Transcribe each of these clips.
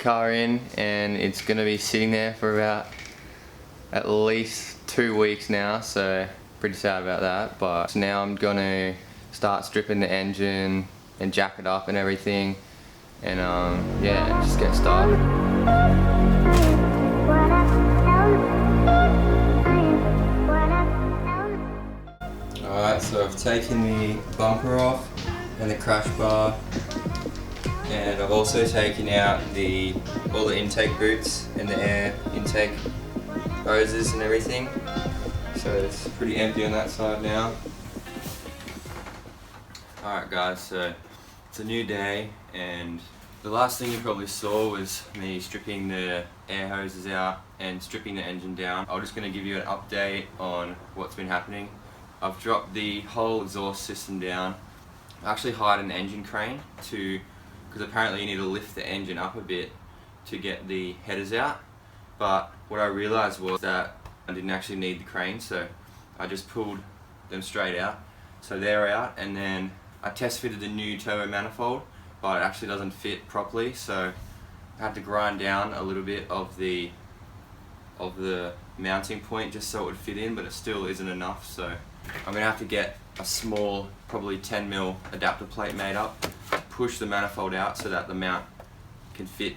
car in, and it's going to be sitting there for about at least 2 weeks now, so pretty sad about that. But now I'm going to start stripping the engine and jack it up and everything, and yeah, just get started. Alright, so I've taken the bumper off and the crash bar, and I've also taken out all the intake boots and the air intake hoses and everything, so it's pretty empty on that side now. Alright guys, so it's a new day, and the last thing you probably saw was me stripping the air hoses out and stripping the engine down. I'm just going to give you an update on what's been happening. I've dropped the whole exhaust system down. I actually hired an engine crane because apparently you need to lift the engine up a bit to get the headers out, but what I realised was that I didn't actually need the crane, so I just pulled them straight out. So they're out, and then I test fitted the new turbo manifold, but it actually doesn't fit properly, so I had to grind down a little bit of the mounting point just so it would fit in, but it still isn't enough, so I'm going to have to get a small, probably 10mm adapter plate made up, push the manifold out so that the mount can fit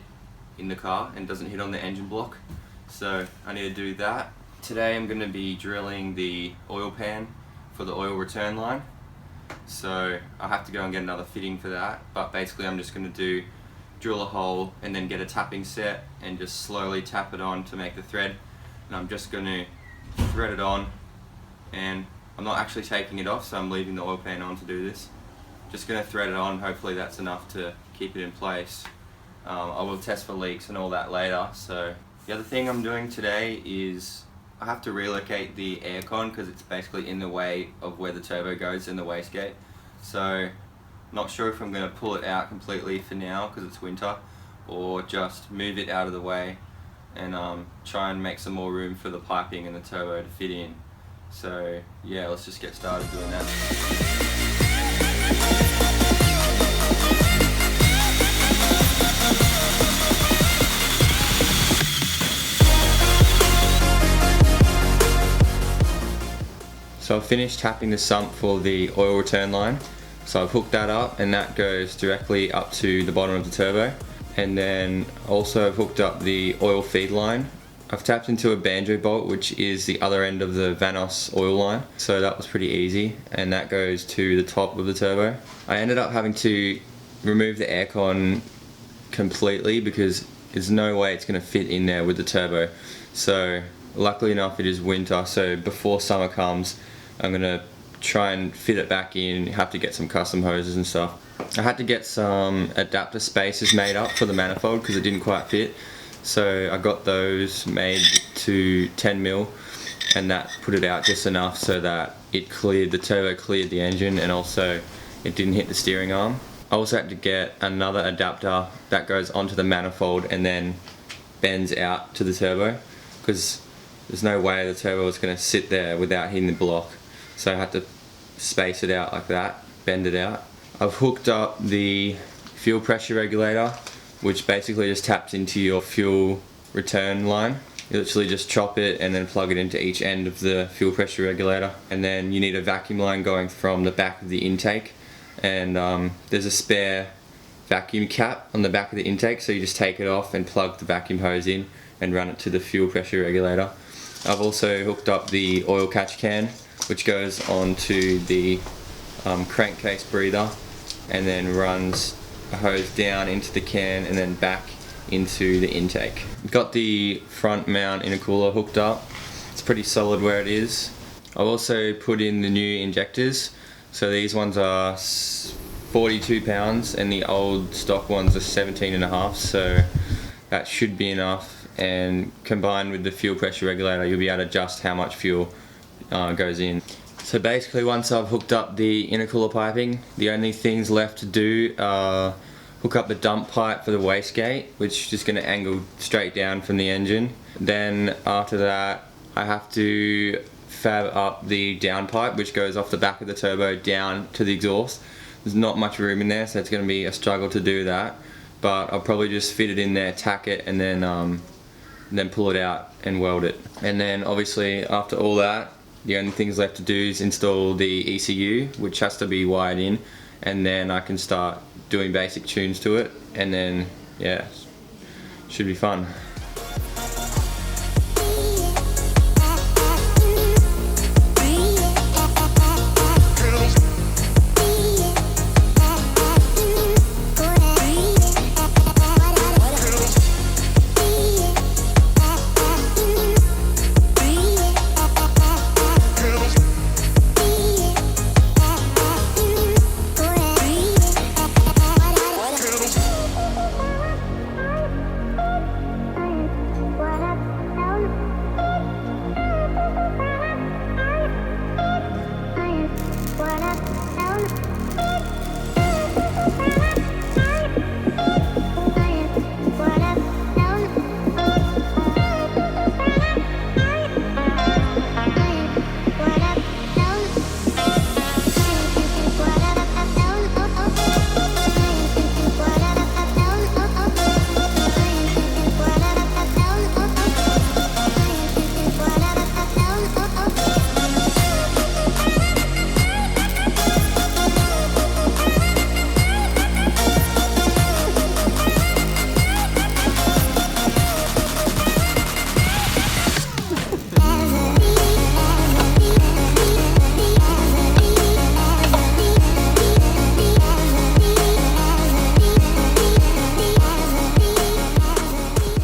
in the car and doesn't hit on the engine block. So I need to do that. Today I'm going to be drilling the oil pan for the oil return line, so I have to go and get another fitting for that, but basically I'm just going to drill a hole and then get a tapping set and just slowly tap it on to make the thread, and I'm just going to thread it on, and I'm not actually taking it off, so I'm leaving the oil pan on to do this. Just going to thread it on, hopefully that's enough to keep it in place. I will test for leaks and all that later. So the other thing I'm doing today is I have to relocate the aircon because it's basically in the way of where the turbo goes in the wastegate. So not sure if I'm going to pull it out completely for now because it's winter, or just move it out of the way and try and make some more room for the piping and the turbo to fit in. So yeah, let's just get started doing that. So I've finished tapping the sump for the oil return line. So I've hooked that up, and that goes directly up to the bottom of the turbo. And then also I've hooked up the oil feed line. I've tapped into a banjo bolt, which is the other end of the Vanos oil line, so that was pretty easy, and that goes to the top of the turbo. I ended up having to remove the aircon completely because there's no way it's going to fit in there with the turbo. So luckily enough it is winter, so before summer comes I'm going to try and fit it back in, have to get some custom hoses and stuff. I had to get some adapter spacers made up for the manifold because it didn't quite fit. So I got those made to 10mm, and that put it out just enough so that the turbo cleared the engine, and also it didn't hit the steering arm. I also had to get another adapter that goes onto the manifold and then bends out to the turbo, because there's no way the turbo was going to sit there without hitting the block. So I had to space it out like that, bend it out. I've hooked up the fuel pressure regulator, which basically just taps into your fuel return line. You literally just chop it and then plug it into each end of the fuel pressure regulator. And then you need a vacuum line going from the back of the intake, and there's a spare vacuum cap on the back of the intake, so you just take it off and plug the vacuum hose in and run it to the fuel pressure regulator. I've also hooked up the oil catch can, which goes onto the crankcase breather and then runs a hose down into the can and then back into the intake. Got the front mount intercooler hooked up. It's pretty solid where it is. I've also put in the new injectors. So these ones are 42 pounds and the old stock ones are 17.5, so that should be enough, and combined with the fuel pressure regulator you'll be able to adjust how much fuel goes in. So basically once I've hooked up the intercooler piping, the only things left to do are hook up the dump pipe for the wastegate, which is just going to angle straight down from the engine. Then after that I have to fab up the downpipe, which goes off the back of the turbo down to the exhaust. There's not much room in there, so it's going to be a struggle to do that. but I'll probably just fit it in there, tack it, and then pull it out and weld it. And then obviously after all that, the only things left to do is install the ECU, which has to be wired in, and then I can start doing basic tunes to it, and then yeah, should be fun.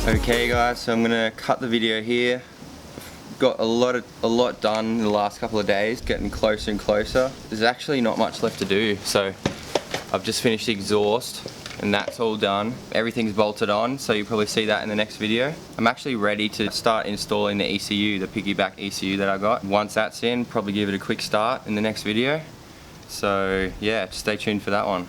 Okay guys, so I'm gonna cut the video here. Got a lot done in the last couple of days, getting closer and closer. There's actually not much left to do, so I've just finished the exhaust and that's all done. Everything's bolted on, so you'll probably see that in the next video. I'm actually ready to start installing the ECU, the piggyback ECU that I got. Once that's in, probably give it a quick start in the next video. So yeah, stay tuned for that one.